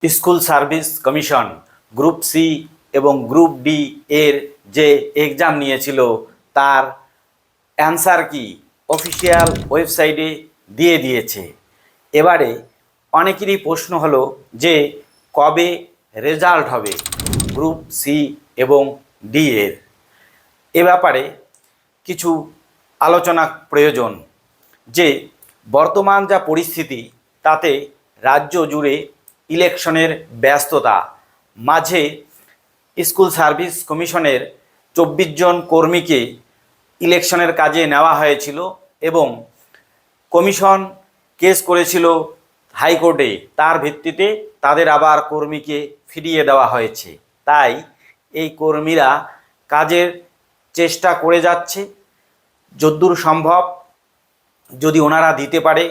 School service commission group C এবং group D এর যে এক্সাম নিয়েছিল তার অ্যান্সার কি অফিসিয়াল ওয়েবসাইটে দিয়ে দিয়েছে। এবারে অনেকেরই প্রশ্ন হলো যে কবে রেজাল্ট হবে গ্রুপ সি এবং ডি এর। এ ব্যাপারে কিছু আলোচনা প্রয়োজন যে বর্তমান যা পরিস্থিতি তাতে রাজ্য জুড়ে ইলেকশনের ব্যস্ততা মাঝে স্কুল সার্ভিস কমিশনের 24 জন কর্মীকে ইলেকশনের কাজে নেওয়া হয়েছিল এবং কমিশন কেস করেছিল হাইকোর্টে, তার ভিত্তিতে তাদের আবার কর্মীকে ফিরিয়ে দেওয়া হয়েছে। তাই এই কর্মীরা কাজের চেষ্টা করে যাচ্ছে যদ্দূর সম্ভব। যদি ওনারা দিতে পারে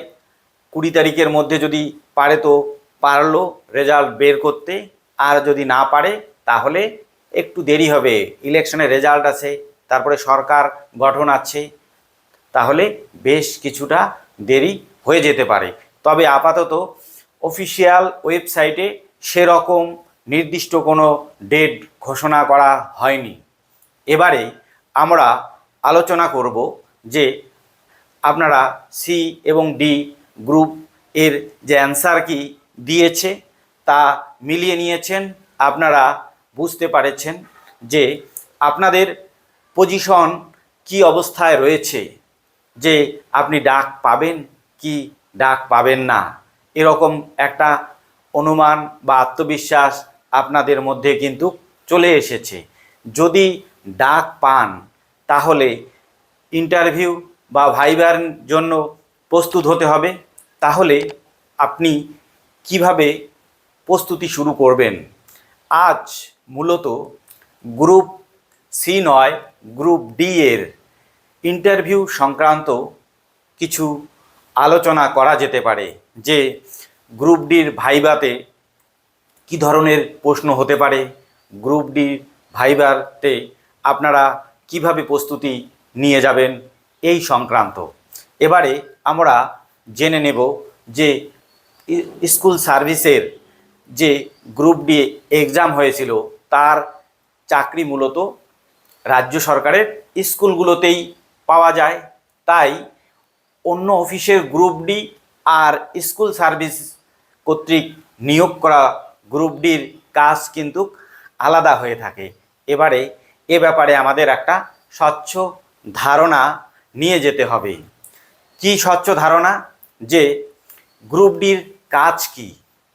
20 তারিখের মধ্যে, যদি পারে তো পারলো রেজাল্ট বের করতে, আর যদি না পারে তাহলে একটু দেরি হবে। ইলেকশনের রেজাল্ট আছে, তারপরে সরকার গঠন আছে, তাহলে বেশ কিছুটা দেরি হয়ে যেতে পারে। তবে আপাতত অফিসিয়াল ওয়েবসাইটে সেরকম নির্দিষ্ট কোনো ডেট ঘোষণা করা হয়নি। এবারে আমরা আলোচনা করব যে আপনারা সি এবং ডি গ্রুপ এর যে অ্যান্সার কি দিয়েছে তা মিলিয়ে নিয়েছেন, আপনারা বুঝতে পারছেন যে আপনাদের পজিশন কি অবস্থায় রয়েছে, যে আপনি ডাক পাবেন কি ডাক পাবেন না, এরকম একটা অনুমান বা আত্মবিশ্বাস আপনাদের মধ্যে কিন্তু চলে এসেছে। যদি ডাক পান তাহলে ইন্টারভিউ বা ভাইবার জন্য প্রস্তুত হতে হবে। তাহলে আপনি কিভাবে প্রস্তুতি শুরু করবেন? আজ মূলত গ্রুপ সি নয়, গ্রুপ ডি এর ইন্টারভিউ সংক্রান্ত কিছু আলোচনা করা যেতে পারে, যে গ্রুপ ডির ভাইভাতে কি ধরনের প্রশ্ন হতে পারে, গ্রুপ ডি ভাইভাতে আপনারা কিভাবে প্রস্তুতি নিয়ে যাবেন এই সংক্রান্ত। এবারে আমরা জেনে নেব যে স্কুল সার্ভিসের যে গ্রুপ ডি এক্সাম হয়েছিল তার চাকরি মূলত রাজ্য সরকারের স্কুলগুলোতেই পাওয়া যায়। তাই অন্য অফিসের গ্রুপ ডি আর স্কুল সার্ভিস কর্তৃক নিয়োগ করা গ্রুপ ডির কাজ কিন্তু আলাদা হয়ে থাকে। এবারে এ ব্যাপারে আমাদের একটা স্বচ্ছ ধারণা নিয়ে যেতে হবে। কি স্বচ্ছ ধারণা? যে গ্রুপ ডির কাজ কি।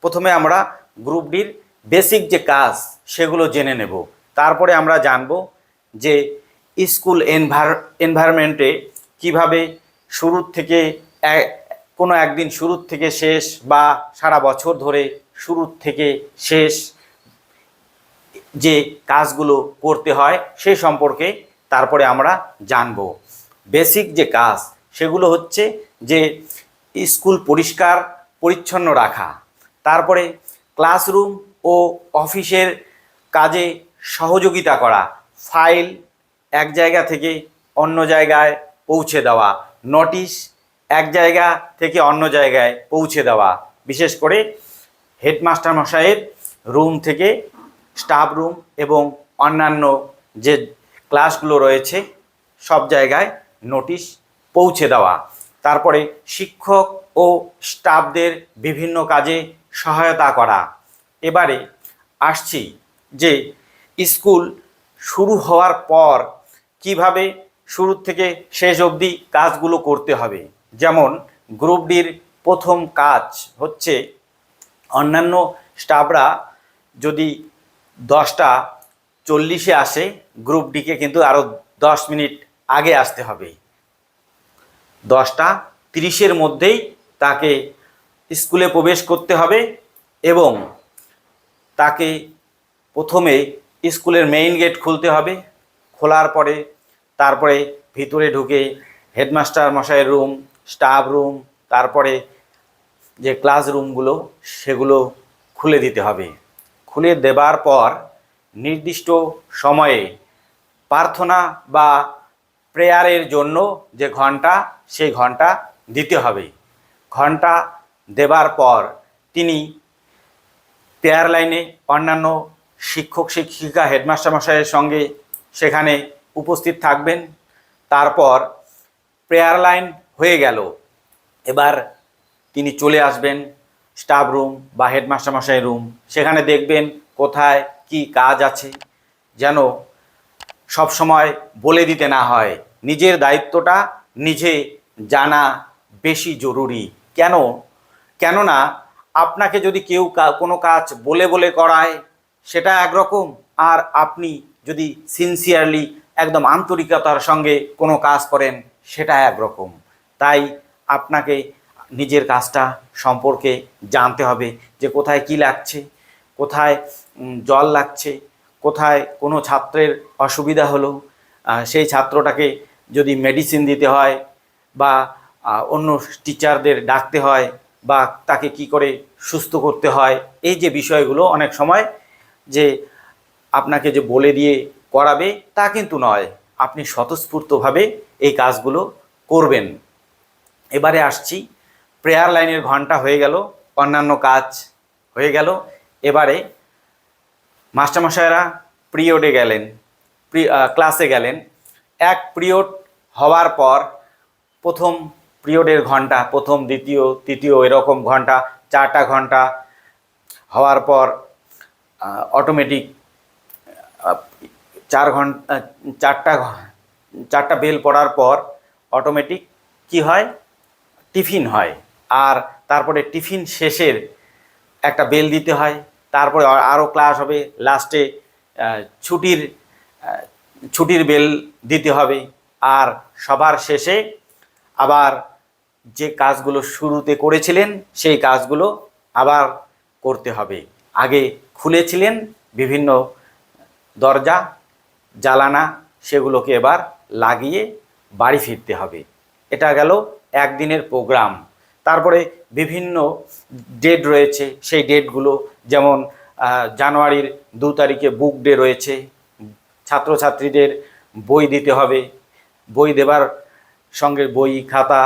প্রথমে আমরা গ্রুপ ডির বেসিক যে কাজ সেগুলো জেনে নেব, তারপরে আমরা জানব যে স্কুল এনভায়রনমেন্টে কিভাবে শুরুর থেকে কোনো একদিন শুরুর থেকে শেষ বা সারা বছর ধরে শুরুর থেকে শেষ যে কাজগুলো করতে হয় সে সম্পর্কে তারপরে আমরা জানব। বেসিক যে কাজ সেগুলো হচ্ছে যে স্কুল পরিষ্কার পরিচ্ছন্ন রাখা, তারপরে ক্লাসরুম ও অফিসের কাজে সহযোগিতা করা, ফাইল এক জায়গা থেকে অন্য জায়গায় পৌঁছে দেওয়া, নোটিশ এক জায়গা থেকে অন্য জায়গায় পৌঁছে দেওয়া, বিশেষ করে হেডমাস্টার মশাইয়ের রুম থেকে স্টাফ রুম এবং অন্যান্য যে ক্লাসগুলো রয়েছে সব জায়গায় নোটিশ পৌঁছে দেওয়া, তারপরে শিক্ষক ও স্টাফদের বিভিন্ন কাজে সহায়তা করা। এবারে আসছি যে স্কুল শুরু হওয়ার পর কিভাবে শুরু থেকে শেষ অবধি কাজগুলো করতে হবে। যেমন গ্রুপ ডির প্রথম কাজ হচ্ছে অন্যান্য স্টাফরা যদি 10:40 আসে, গ্রুপ ডিকে কিন্তু আরও 10 মিনিট আগে আসতে হবে। 10:30 মধ্যেই তাকে স্কুলে প্রবেশ করতে হবে এবং তাকে প্রথমে স্কুলের মেইন গেট খুলতে হবে। খোলার পরে তারপরে ভিতরে ঢুকে হেডমাস্টার মশাইয়ের রুম, স্টাফ রুম, তারপরে যে ক্লাসরুমগুলো সেগুলো খুলে দিতে হবে। খুলে দেবার পর নির্দিষ্ট সময়ে প্রার্থনা বা প্রেয়ারের জন্য যে ঘন্টা সেই ঘন্টা দিতে হবে। ঘন্টা দেবার পর তিনি প্রেয়ার লাইনে অন্যান্য শিক্ষক শিক্ষিকা হেডমাস্টার মশাইয়ের সঙ্গে সেখানে উপস্থিত থাকবেন। তারপর প্রেয়ার লাইন হয়ে গেল, এবার তিনি চলে আসবেন স্টাফ রুম বা হেডমাস্টার মশাইয়ের রুম। সেখানে দেখবেন কোথায় কি কাজ আছে, যেন সব সময় বলে দিতে না হয়। নিজের দায়িত্বটা নিজে জানা বেশি জরুরি। কেননা আপনাকে যদি কেউ কোনো কাজ বলে বলে করায় সেটা একরকম, আর আপনি যদি সিনসিয়ারলি একদম আন্তরিকতার সঙ্গে কোনো কাজ করেন সেটা একরকম। তাই আপনাকে নিজের কাজটা সম্পর্কে জানতে হবে, যে কোথায় কি লাগছে, কোথায় জল লাগছে, কোথায় কোনো ছাত্রের অসুবিধা হলো, সেই ছাত্রটাকে যদি মেডিসিন দিতে হয় বা অন্য টিচারদের ডাকতে হয় বা তাকে কি করে সুস্থ করতে হয়, এই যে বিষয়গুলো অনেক সময় যে আপনাকে যে বলে দিয়ে করাবে তা কিন্তু নয়, আপনি স্বতঃস্ফূর্তভাবে এই কাজগুলো করবেন। এবারে আসছি, প্রেয়ার লাইনের ঘন্টা হয়ে গেল, অন্যান্য কাজ হয়ে গেল। এবারে মাস্টারমশাইরা পিরিয়ডে গেলেন, ক্লাসে গেলেন। এক পিরিয়ড হওয়ার পর প্রথম পিরিয়ডের ঘন্টা, প্রথম দ্বিতীয় তৃতীয় এরকম ঘন্টা, 4টা ঘন্টা হওয়ার পর অটোমেটিক 4টা বেল পড়ার পর অটোমেটিক কি হয়, টিফিন হয়। আর তারপরে টিফিন শেষের একটা বেল দিতে হয়। তারপরে আরও ক্লাস হবে, লাস্টে ছুটির বেল দিতে হবে। আর সবার শেষে আবার যে কাজগুলো শুরুতে করেছিলেন সেই কাজগুলো আবার করতে হবে। আগে খুলেছিলেন বিভিন্ন দরজা জালানা, সেগুলোকে এবার লাগিয়ে বাড়ি ফিরতে হবে। এটা গেল একদিনের প্রোগ্রাম। তারপরে বিভিন্ন ডেট রয়েছে, সেই ডেটগুলো যেমন জানুয়ারির 2 তারিখে বুক ডে রয়েছে, ছাত্রছাত্রীদের বই দিতে হবে। বই দেবার সঙ্গে বই খাতা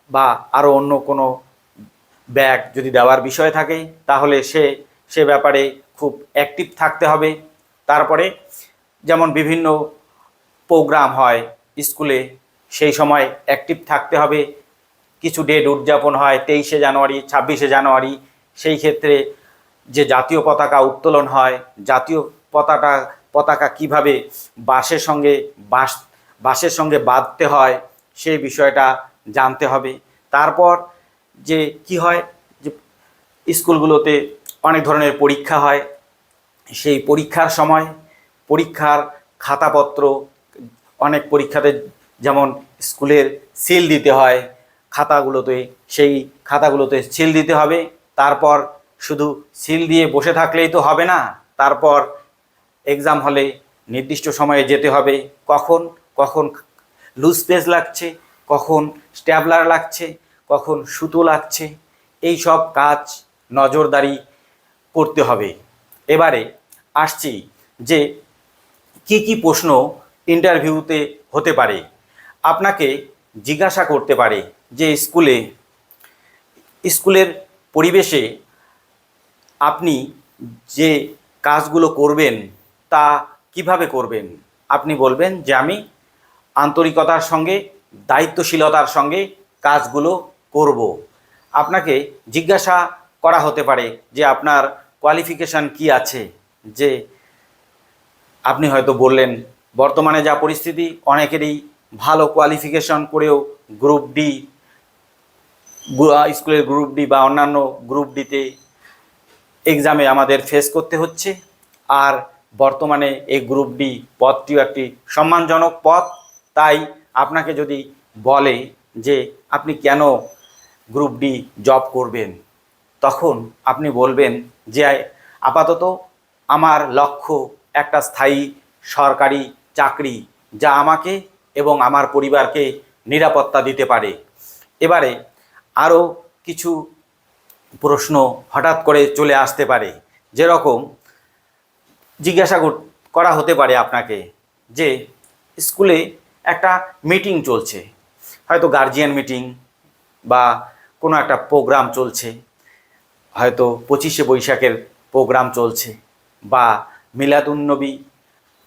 বা আরও অন্য কোনো ব্যাগ যদি দেওয়ার বিষয় থাকে তাহলে সে ব্যাপারে খুব অ্যাক্টিভ থাকতে হবে। তারপরে যেমন বিভিন্ন প্রোগ্রাম হয় স্কুলে, সেই সময় অ্যাক্টিভ থাকতে হবে। কিছু ডেট উদযাপন হয় 23শে জানুয়ারি, 26শে জানুয়ারি, সেই ক্ষেত্রে যে জাতীয় পতাকা উত্তোলন হয়, জাতীয় পতাকা কিভাবে বাঁশের সঙ্গে বাঁধতে হয় সেই বিষয়টা জানতে হবে। তারপর যে কি হয়, যে স্কুলগুলোতে অনেক ধরনের পরীক্ষা হয়, সেই পরীক্ষার সময় পরীক্ষার খাতাপত্র, অনেক পরীক্ষাতে যেমন স্কুলের সিল দিতে হয় খাতাগুলোতে, সেই খাতাগুলোতে সিল দিতে হবে। তারপর শুধু সিল দিয়ে বসে থাকলেই তো হবে না, তারপর এক্সাম হলে নির্দিষ্ট সময়ে যেতে হবে। কখন কখন লুজ পেজ লাগছে, কখন স্ট্যাপলার লাগছে, কখন সুতো লাগছে, এই সব কাজ নজরদারি করতে হবে। এবারে আসছি যে কি কি প্রশ্ন ইন্টারভিউতে হতে পারে। আপনাকে জিজ্ঞাসা করতে পারে যে স্কুলের পরিবেশে আপনি যে কাজগুলো করবেন তা কিভাবে করবেন। আপনি বলবেন যে আমি আন্তরিকতার সঙ্গে দায়িত্বশীলতার সঙ্গে কাজগুলো করব। আপনাকে জিজ্ঞাসা করা হতে পারে যে আপনার কোয়ালিফিকেশান কি আছে, যে আপনি হয়তো বললেন বর্তমানে যা পরিস্থিতি অনেকেরই ভালো কোয়ালিফিকেশন করেও গ্রুপ ডি, স্কুলের গ্রুপ ডি বা অন্যান্য গ্রুপ ডিতে এক্সামে আমাদের ফেস করতে হচ্ছে। আর বর্তমানে এই গ্রুপ ডি পদটিও একটি সম্মানজনক পদ। তাই আপনাকে যদি বলে যে আপনি কেন গ্রুপ ডি জব করবেন, তখন আপনি বলবেন যে আপাতত আমার লক্ষ্য একটা স্থায়ী সরকারি চাকরি, যা আমাকে এবং আমার পরিবারকে নিরাপত্তা দিতে পারে। এবারে আরও কিছু প্রশ্ন হঠাৎ করে চলে আসতে পারে, যেরকম জিজ্ঞাসা করা হতে পারে আপনাকে যে স্কুলে একটা মিটিং চলছে, হয়তো গার্জিয়ান মিটিং বা কোনো একটা প্রোগ্রাম চলছে, হয়তো 25শে বৈশাখের প্রোগ্রাম চলছে বা মিলাদুন্নবী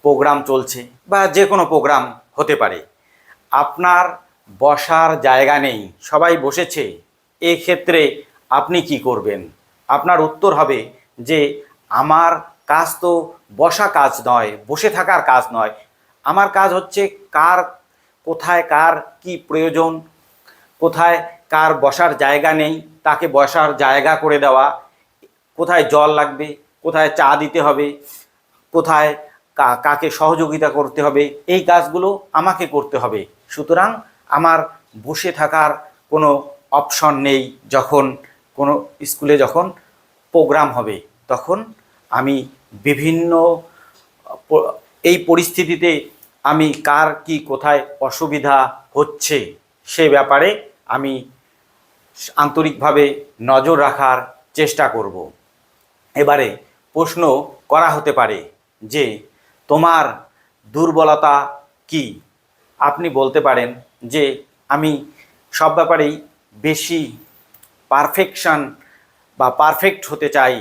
প্রোগ্রাম চলছে বা যে কোনো প্রোগ্রাম হতে পারে, আপনার বসার জায়গা নেই, সবাই বসেছে, এক্ষেত্রে আপনি কি করবেন? আপনার উত্তর হবে যে আমার কাজ তো বসা কাজ নয়, বসে থাকার কাজ নয়, আমার কাজ হচ্ছে কোথায় কার কি প্রয়োজন, কোথায় কার বসার জায়গা নেই তাকে বসার জায়গা করে দেওয়া, কোথায় জল লাগবে, কোথায় চা দিতে হবে, কোথায় কাকে সহযোগিতা করতে হবে, এই কাজগুলো আমাকে করতে হবে। সুতরাং আমার বসে থাকার কোনো অপশন নেই। যখন কোনো স্কুলে যখন প্রোগ্রাম হবে তখন আমি বিভিন্ন এই পরিস্থিতিতে আমি কার কি কোথায় অসুবিধা হচ্ছে সে ব্যাপারে আমি আন্তরিকভাবে নজর রাখার চেষ্টা করব। এবারে প্রশ্ন করা হতে পারে যে তোমার দুর্বলতা কি? আপনি বলতে পারেন যে আমি সব ব্যাপারেই বেশি পারফেকশন বা পারফেক্ট হতে চাই,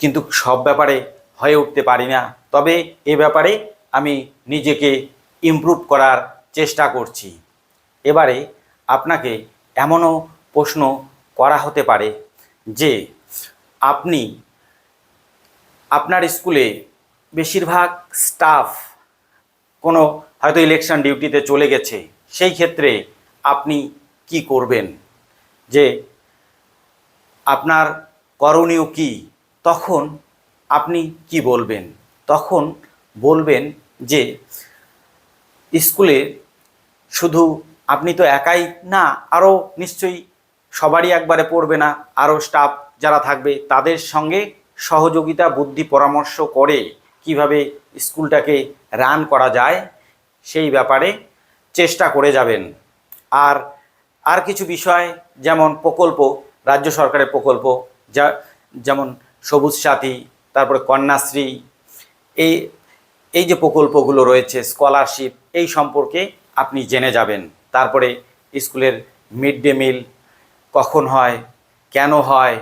কিন্তু সব ব্যাপারে হয়ে উঠতে পারি না, তবে এ ব্যাপারে আমি নিজেকে ইমপ্রুভ করার চেষ্টা করছি। এবারে আপনাকে এমনও প্রশ্ন করা হতে পারে যে আপনি আপনার স্কুলে বেশিরভাগ স্টাফ কোনো হয়তো ইলেকশন ডিউটিতে চলে গেছে, সেই ক্ষেত্রে আপনি কি করবেন? যে আপনার করণীয় কি? তখন আপনি কি বলবেন? তখন বলবেন যে স্কুলে শুধু আপনি তো একাই না, আরও নিশ্চয়ই সবারই একবারে পড়বে না, আরও স্টাফ যারা থাকবে তাদের সঙ্গে সহযোগিতা বুদ্ধি পরামর্শ করে কিভাবে স্কুলটাকে রান করা যায় সেই ব্যাপারে চেষ্টা করে যাবেন। আর কিছু বিষয় যেমন প্রকল্প, রাজ্য সরকারের প্রকল্প, যেমন সবুজ সাথী, তারপরে কন্যাশ্রী, এই যে প্রকল্পগুলো রয়েছে, স্কলারশিপ, এই সম্পর্কে আপনি জেনে যাবেন। তারপরে স্কুলের মিড ডে মিল কখন হয়, কেন হয়,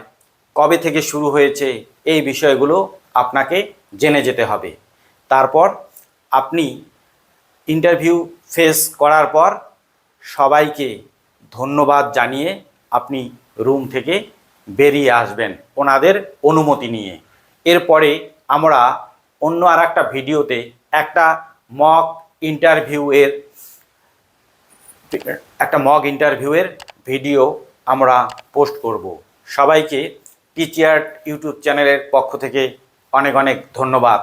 কবে থেকে শুরু হয়েছে, এই বিষয়গুলো আপনাকে জেনে যেতে হবে। তারপর আপনি ইন্টারভিউ ফেস করার পর সবাইকে ধন্যবাদ জানিয়ে আপনি রুম থেকে বেরিয়ে আসবেন ওনাদের অনুমতি নিয়ে। এরপরে আমরা অন্য আর একটা ভিডিওতে একটা মক ইন্টারভিউয়ের ভিডিও আমরা পোস্ট করব। সবাইকে টিচিয়ার ইউটিউব চ্যানেলের পক্ষ থেকে অনেক অনেক ধন্যবাদ।